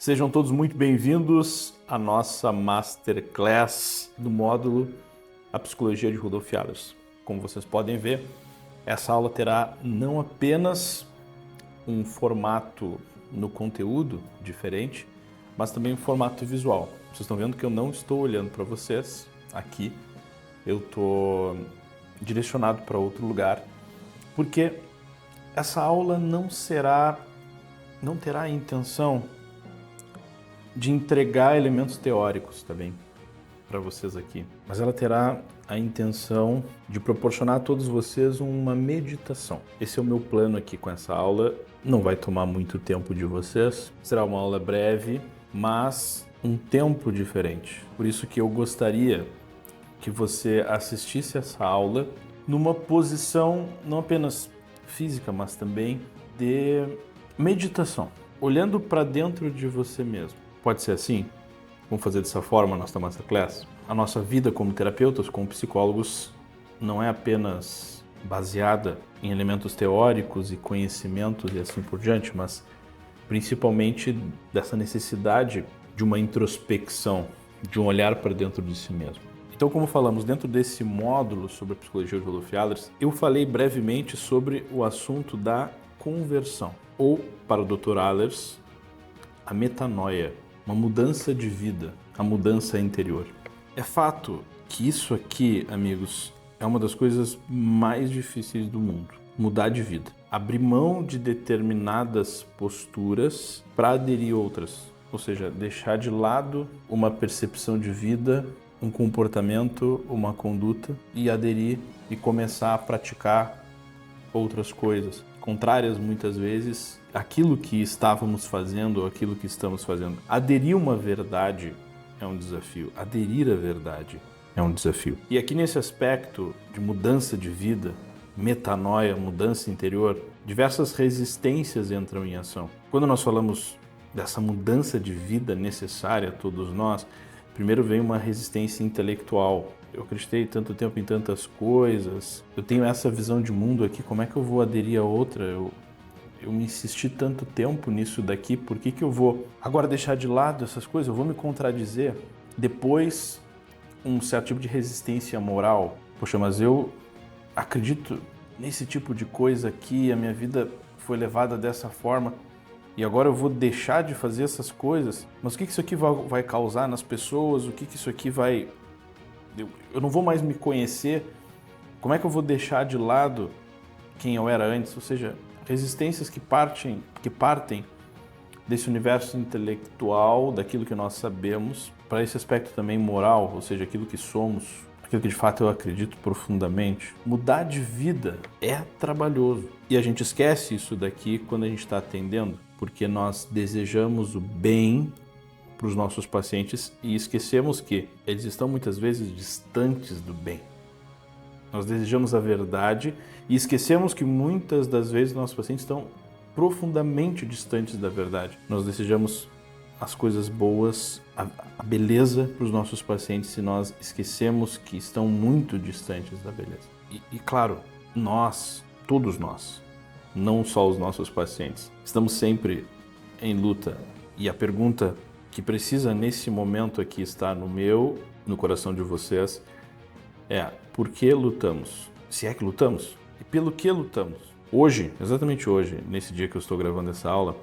Sejam todos muito bem-vindos à nossa Masterclass do módulo A Psicologia de Rudolf Allers. Como vocês podem ver, essa aula terá não apenas um formato no conteúdo diferente, mas também um formato visual. Vocês estão vendo que eu não estou olhando para vocês aqui, eu estou direcionado para outro lugar, porque essa aula não terá a intenção de entregar elementos teóricos também para vocês aqui, mas ela terá a intenção de proporcionar a todos vocês uma meditação. Esse é o meu plano aqui com essa aula. Não vai tomar muito tempo de vocês, será uma aula breve, mas um tempo diferente. Por isso que eu gostaria que você assistisse essa aula numa posição não apenas física, mas também de meditação, olhando para dentro de você mesmo. Pode ser assim? Vamos fazer dessa forma a nossa Masterclass? A nossa vida como terapeutas, como psicólogos, não é apenas baseada em elementos teóricos e conhecimentos e assim por diante, mas principalmente dessa necessidade de uma introspecção, de um olhar para dentro de si mesmo. Então, como falamos dentro desse módulo sobre a psicologia de Rudolf Allers, eu falei brevemente sobre o assunto da conversão, ou, para o Dr. Allers, a metanoia, uma mudança de vida, a mudança interior. É fato que isso aqui, amigos, é uma das coisas mais difíceis do mundo. Mudar de vida. Abrir mão de determinadas posturas para aderir a outras. Ou seja, deixar de lado uma percepção de vida, um comportamento, uma conduta e aderir e começar a praticar outras coisas, contrárias muitas vezes àquilo que estávamos fazendo ou àquilo que estamos fazendo. Aderir uma verdade é um desafio, aderir à verdade é um desafio. E aqui nesse aspecto de mudança de vida, metanoia, mudança interior, diversas resistências entram em ação. Quando nós falamos dessa mudança de vida necessária a todos nós, primeiro vem uma resistência intelectual. Eu acreditei tanto tempo em tantas coisas, eu tenho essa visão de mundo aqui, como é que eu vou aderir a outra? Eu me insisti tanto tempo nisso daqui, por que eu vou agora deixar de lado essas coisas? Eu vou me contradizer? Depois, um certo tipo de resistência moral. Poxa, mas eu acredito nesse tipo de coisa aqui, a minha vida foi levada dessa forma, e agora eu vou deixar de fazer essas coisas? Mas o que isso aqui vai causar nas pessoas? O que isso aqui vai... Eu não vou mais me conhecer? Como é que eu vou deixar de lado quem eu era antes? Ou seja, resistências que partem desse universo intelectual, daquilo que nós sabemos, para esse aspecto também moral, ou seja, aquilo que somos, aquilo que de fato eu acredito profundamente. Mudar de vida é trabalhoso. E a gente esquece isso daqui quando a gente está atendendo, porque nós desejamos o bem para os nossos pacientes e esquecemos que eles estão muitas vezes distantes do bem. Nós desejamos a verdade e esquecemos que muitas das vezes nossos pacientes estão profundamente distantes da verdade. Nós desejamos as coisas boas, a beleza para os nossos pacientes e nós esquecemos que estão muito distantes da beleza. E claro, nós, todos nós, não só os nossos pacientes, estamos sempre em luta. E a pergunta que precisa nesse momento aqui estar no coração de vocês é: por que lutamos? Se é que lutamos? E pelo que lutamos? Hoje, exatamente hoje, nesse dia que eu estou gravando essa aula,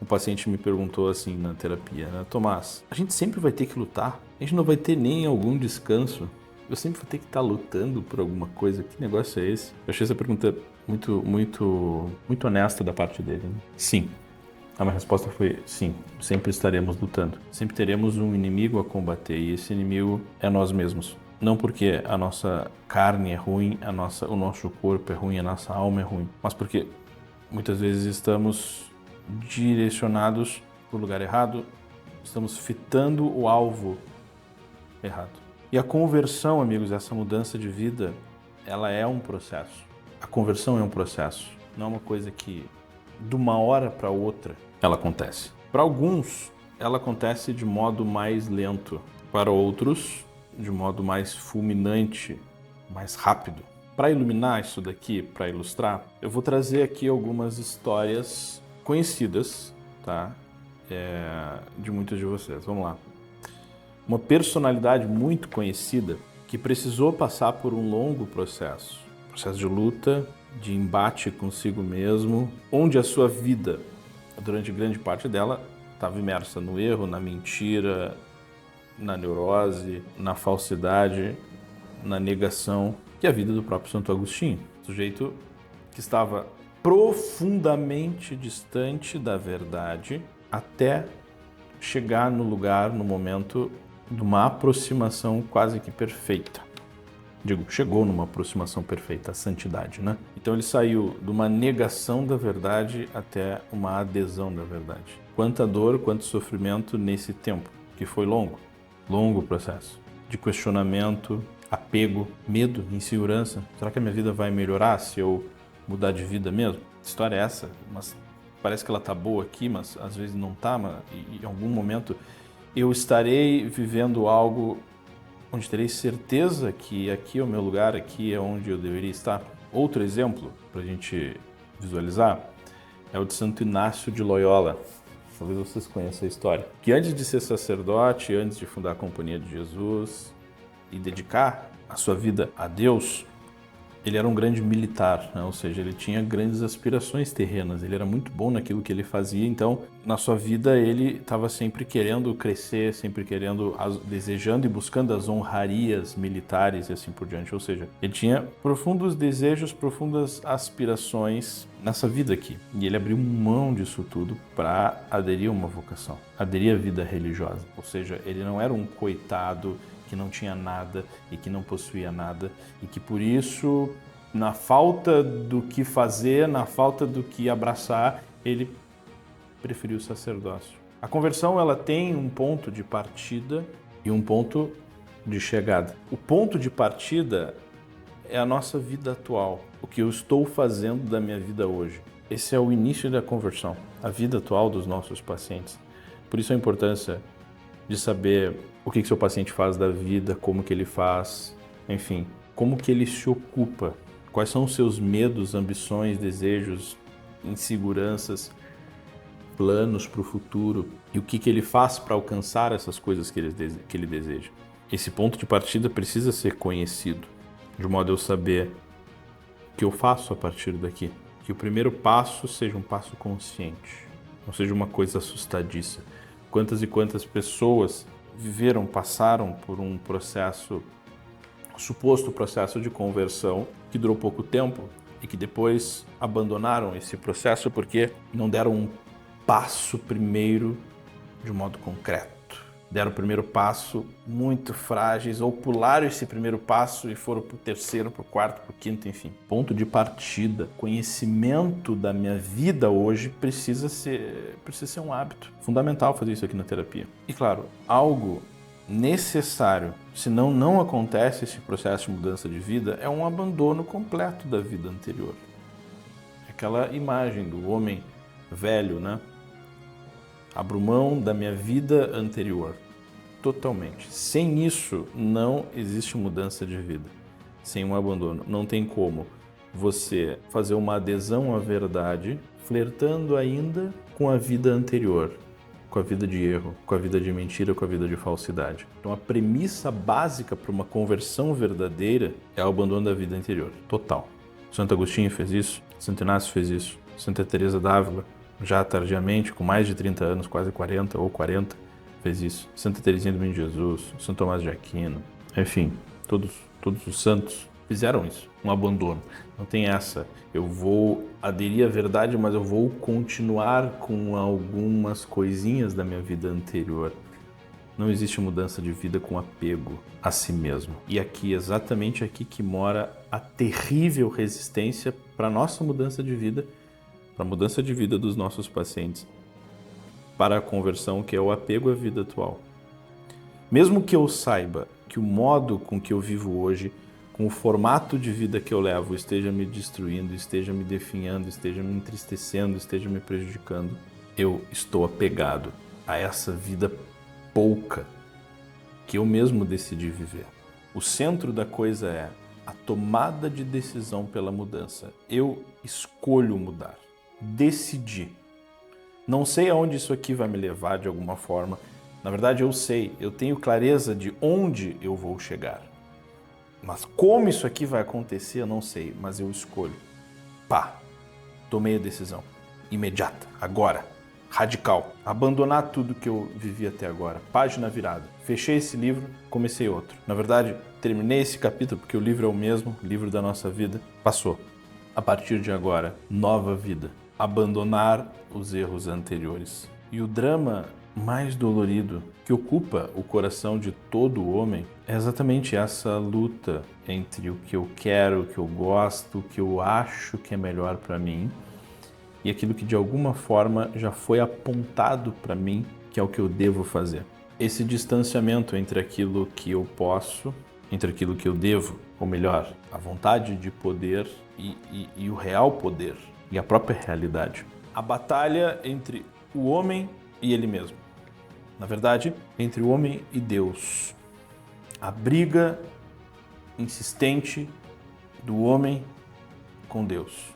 um paciente me perguntou assim na terapia, né? Tomás, a gente sempre vai ter que lutar? A gente não vai ter nem algum descanso? Eu sempre vou ter que estar lutando por alguma coisa? Que negócio é esse? Eu achei essa pergunta muito honesta da parte dele, né? Sim. A minha resposta foi sim, sempre estaremos lutando. Sempre teremos um inimigo a combater e esse inimigo é nós mesmos. Não porque a nossa carne é ruim, o nosso corpo é ruim, a nossa alma é ruim, mas porque muitas vezes estamos direcionados para o lugar errado, estamos fitando o alvo errado. E a conversão, amigos, essa mudança de vida, ela é um processo. A conversão é um processo, não é uma coisa que de uma hora para outra ela acontece. Para alguns, ela acontece de modo mais lento. Para outros, de modo mais fulminante, mais rápido. Para iluminar isso daqui, para ilustrar, eu vou trazer aqui algumas histórias conhecidas, tá? de muitos de vocês. Vamos lá. Uma personalidade muito conhecida que precisou passar por um longo processo de luta, de embate consigo mesmo, onde a sua vida, durante grande parte dela, estava imersa no erro, na mentira, na neurose, na falsidade, na negação, que é a vida do próprio Santo Agostinho. Sujeito que estava profundamente distante da verdade até chegar no lugar, no momento de uma aproximação quase que perfeita. Chegou numa aproximação perfeita, a santidade, né? Então ele saiu de uma negação da verdade até uma adesão da verdade. Quanta dor, quanto sofrimento nesse tempo, que foi longo processo de questionamento, apego, medo, insegurança. Será que a minha vida vai melhorar se eu mudar de vida mesmo? Que história é essa? Mas parece que ela tá boa aqui, mas às vezes não tá, mas em algum momento eu estarei vivendo algo onde terei certeza que aqui é o meu lugar, aqui é onde eu deveria estar. Outro exemplo para a gente visualizar é o de Santo Inácio de Loyola. Talvez vocês conheçam a história. Que antes de ser sacerdote, antes de fundar a Companhia de Jesus e dedicar a sua vida a Deus, ele era um grande militar, né? Ou seja, ele tinha grandes aspirações terrenas, ele era muito bom naquilo que ele fazia, então na sua vida ele estava sempre querendo crescer, sempre querendo, desejando e buscando as honrarias militares e assim por diante, ou seja, ele tinha profundos desejos, profundas aspirações nessa vida aqui, e ele abriu mão disso tudo para aderir a uma vocação, aderir à vida religiosa, ou seja, ele não era um coitado que não tinha nada e que não possuía nada e que por isso, na falta do que fazer, na falta do que abraçar, ele preferiu o sacerdócio. A conversão, ela tem um ponto de partida e um ponto de chegada. O ponto de partida é a nossa vida atual, o que eu estou fazendo da minha vida hoje. Esse é o início da conversão, a vida atual dos nossos pacientes. Por isso a importância de saber o que seu paciente faz da vida, como que ele faz, enfim, como que ele se ocupa, quais são os seus medos, ambições, desejos, inseguranças, planos para o futuro e o que ele faz para alcançar essas coisas que ele deseja. Esse ponto de partida precisa ser conhecido, de modo a eu saber o que eu faço a partir daqui. Que o primeiro passo seja um passo consciente, não seja uma coisa assustadiça. Quantas e quantas pessoas passaram por um suposto processo de conversão que durou pouco tempo e que depois abandonaram esse processo porque não deram um passo primeiro de modo concreto. Deram o primeiro passo muito frágeis ou pularam esse primeiro passo e foram para o terceiro, para o quarto, para o quinto, enfim. Ponto de partida, conhecimento da minha vida hoje precisa ser um hábito. Fundamental fazer isso aqui na terapia. E claro, algo necessário, senão não acontece esse processo de mudança de vida, é um abandono completo da vida anterior. Aquela imagem do homem velho, né? Abro mão da minha vida anterior, totalmente. Sem isso, não existe mudança de vida. Sem um abandono. Não tem como você fazer uma adesão à verdade, flertando ainda com a vida anterior, com a vida de erro, com a vida de mentira, com a vida de falsidade. Então, a premissa básica para uma conversão verdadeira é o abandono da vida anterior, total. Santo Agostinho fez isso, Santo Inácio fez isso, Santa Teresa d'Ávila, já tardiamente, com mais de 30 anos, quase 40 ou 40, fez isso. Santa Teresinha do Menino Jesus, São Tomás de Aquino, enfim, todos os santos fizeram isso, um abandono. Não tem essa, eu vou aderir à verdade, mas eu vou continuar com algumas coisinhas da minha vida anterior. Não existe mudança de vida com apego a si mesmo. E aqui, exatamente aqui que mora a terrível resistência para a nossa mudança de vida, para a mudança de vida dos nossos pacientes, para a conversão, que é o apego à vida atual. Mesmo que eu saiba que o modo com que eu vivo hoje, com o formato de vida que eu levo, esteja me destruindo, esteja me definhando, esteja me entristecendo, esteja me prejudicando, eu estou apegado a essa vida pouca que eu mesmo decidi viver. O centro da coisa é a tomada de decisão pela mudança. Eu escolho mudar. Decidir. Não sei aonde isso aqui vai me levar de alguma forma. Na verdade, eu sei, eu tenho clareza de onde eu vou chegar. Mas como isso aqui vai acontecer, eu não sei, mas eu escolho. Pá, tomei a decisão. Imediata, agora, radical. Abandonar tudo que eu vivi até agora. Página virada. Fechei esse livro, comecei outro. Na verdade, terminei esse capítulo porque o livro é o mesmo, o livro da nossa vida. Passou. A partir de agora, nova vida. Abandonar os erros anteriores. E o drama mais dolorido que ocupa o coração de todo homem é exatamente essa luta entre o que eu quero, o que eu gosto, o que eu acho que é melhor para mim e aquilo que de alguma forma já foi apontado para mim que é o que eu devo fazer. Esse distanciamento entre aquilo que eu posso, entre aquilo que eu devo, ou melhor, a vontade de poder e o real poder e a própria realidade. A batalha entre o homem e ele mesmo. Na verdade, entre o homem e Deus. A briga insistente do homem com Deus.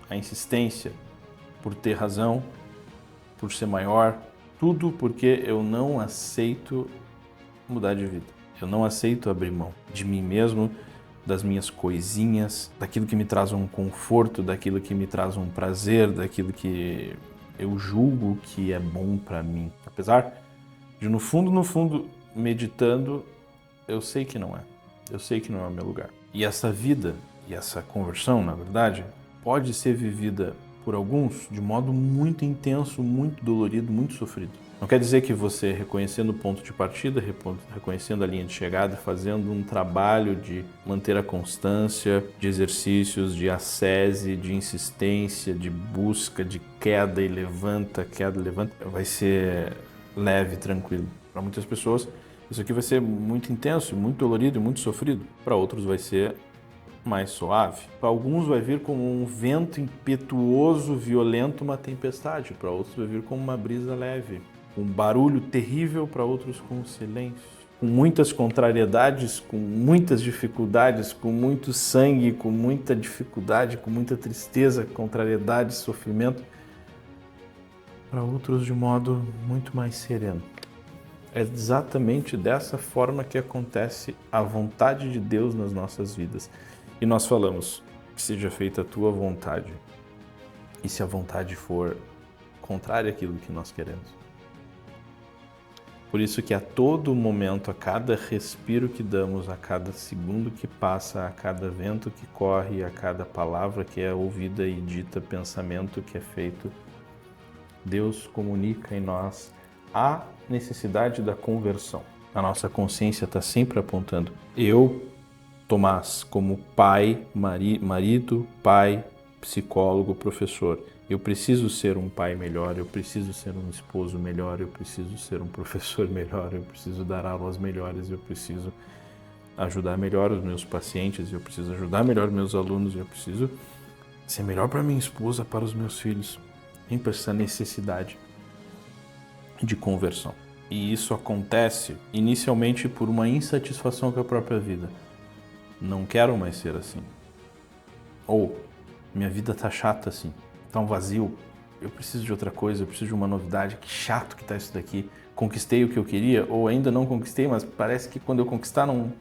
A insistência por ter razão, por ser maior, tudo porque eu não aceito mudar de vida. Eu não aceito abrir mão de mim mesmo, das minhas coisinhas, daquilo que me traz um conforto, daquilo que me traz um prazer, daquilo que eu julgo que é bom para mim. Apesar de no fundo, meditando, eu sei que não é. Eu sei que não é o meu lugar. E essa vida, e essa conversão, na verdade, pode ser vivida por alguns de modo muito intenso, muito dolorido, muito sofrido. Não quer dizer que você, reconhecendo o ponto de partida, reconhecendo a linha de chegada, fazendo um trabalho de manter a constância, de exercícios, de ascese, de insistência, de busca, de queda e levanta, vai ser leve, tranquilo. Para muitas pessoas, isso aqui vai ser muito intenso, muito dolorido e muito sofrido. Para outros vai ser mais suave. Para alguns vai vir como um vento impetuoso, violento, uma tempestade. Para outros vai vir como uma brisa leve. Um barulho terrível, para outros com silêncio. Com muitas contrariedades, com muitas dificuldades, com muito sangue, com muita dificuldade, com muita tristeza, contrariedade, sofrimento. Para outros de modo muito mais sereno. É exatamente dessa forma que acontece a vontade de Deus nas nossas vidas. E nós falamos, que seja feita a tua vontade. E se a vontade for contrária àquilo que nós queremos. Por isso que a todo momento, a cada respiro que damos, a cada segundo que passa, a cada vento que corre, a cada palavra que é ouvida e dita, pensamento que é feito, Deus comunica em nós a necessidade da conversão. A nossa consciência está sempre apontando. Eu, Tomás, como pai, marido, pai, psicólogo, professor, eu preciso ser um pai melhor, eu preciso ser um esposo melhor, eu preciso ser um professor melhor, eu preciso dar aulas melhores, eu preciso ajudar melhor os meus pacientes, eu preciso ajudar melhor os meus alunos, eu preciso ser melhor para minha esposa, para os meus filhos. Sempre essa necessidade de conversão. E isso acontece inicialmente por uma insatisfação com a própria vida. Não quero mais ser assim. Ou minha vida tá chata assim, tá um vazio, eu preciso de outra coisa, eu preciso de uma novidade, que chato que tá isso daqui. Conquistei o que eu queria, ou ainda não conquistei, mas parece que quando eu conquistar não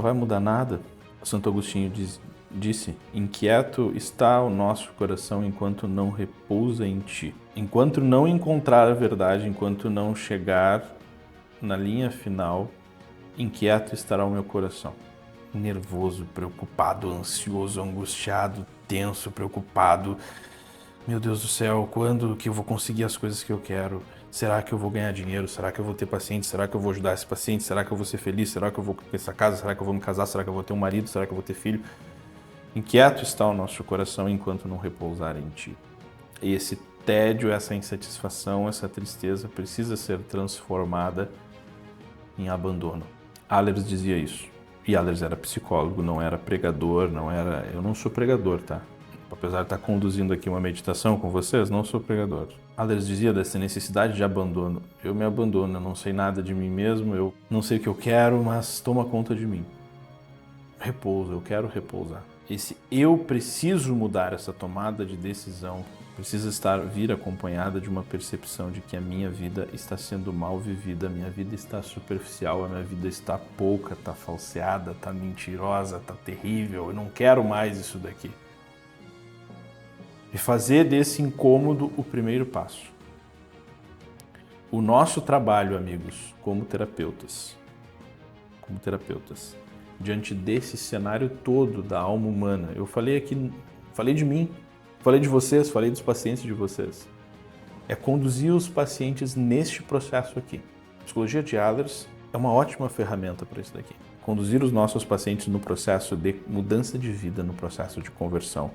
vai mudar nada. Santo Agostinho disse, inquieto está o nosso coração enquanto não repousa em ti. Enquanto não encontrar a verdade, enquanto não chegar na linha final, inquieto estará o meu coração. Nervoso, preocupado, ansioso, angustiado, tenso, preocupado. Meu Deus do céu, quando que eu vou conseguir as coisas que eu quero? Será que eu vou ganhar dinheiro? Será que eu vou ter paciente? Será que eu vou ajudar esse paciente? Será que eu vou ser feliz? Será que eu vou ter essa casa? Será que eu vou me casar? Será que eu vou ter um marido? Será que eu vou ter filho? Inquieto está o nosso coração enquanto não repousar em ti. E esse tédio, essa insatisfação, essa tristeza precisa ser transformada em abandono. Allers dizia isso. E Allers era psicólogo, não era pregador, eu não sou pregador, tá? Apesar de estar conduzindo aqui uma meditação com vocês, não sou pregador. Allers dizia dessa necessidade de abandono. Eu me abandono, eu não sei nada de mim mesmo, eu não sei o que eu quero, mas toma conta de mim. Repouso, eu quero repousar. Esse eu preciso mudar, essa tomada de decisão precisa vir acompanhada de uma percepção de que a minha vida está sendo mal vivida, a minha vida está superficial, a minha vida está pouca, está falseada, está mentirosa, está terrível, eu não quero mais isso daqui. E fazer desse incômodo o primeiro passo. O nosso trabalho, amigos, como terapeutas, diante desse cenário todo da alma humana, eu falei aqui, falei de mim, falei de vocês, falei dos pacientes de vocês. É conduzir os pacientes neste processo aqui. A psicologia de Adlers é uma ótima ferramenta para isso daqui. Conduzir os nossos pacientes no processo de mudança de vida, no processo de conversão.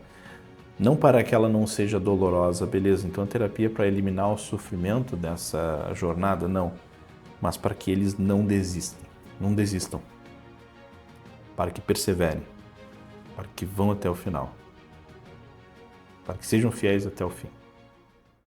Não para que ela não seja dolorosa, beleza, então a terapia é para eliminar o sofrimento dessa jornada, não. Mas para que eles não desistam. Para que perseverem, para que vão até o final. Para que sejam fiéis até o fim.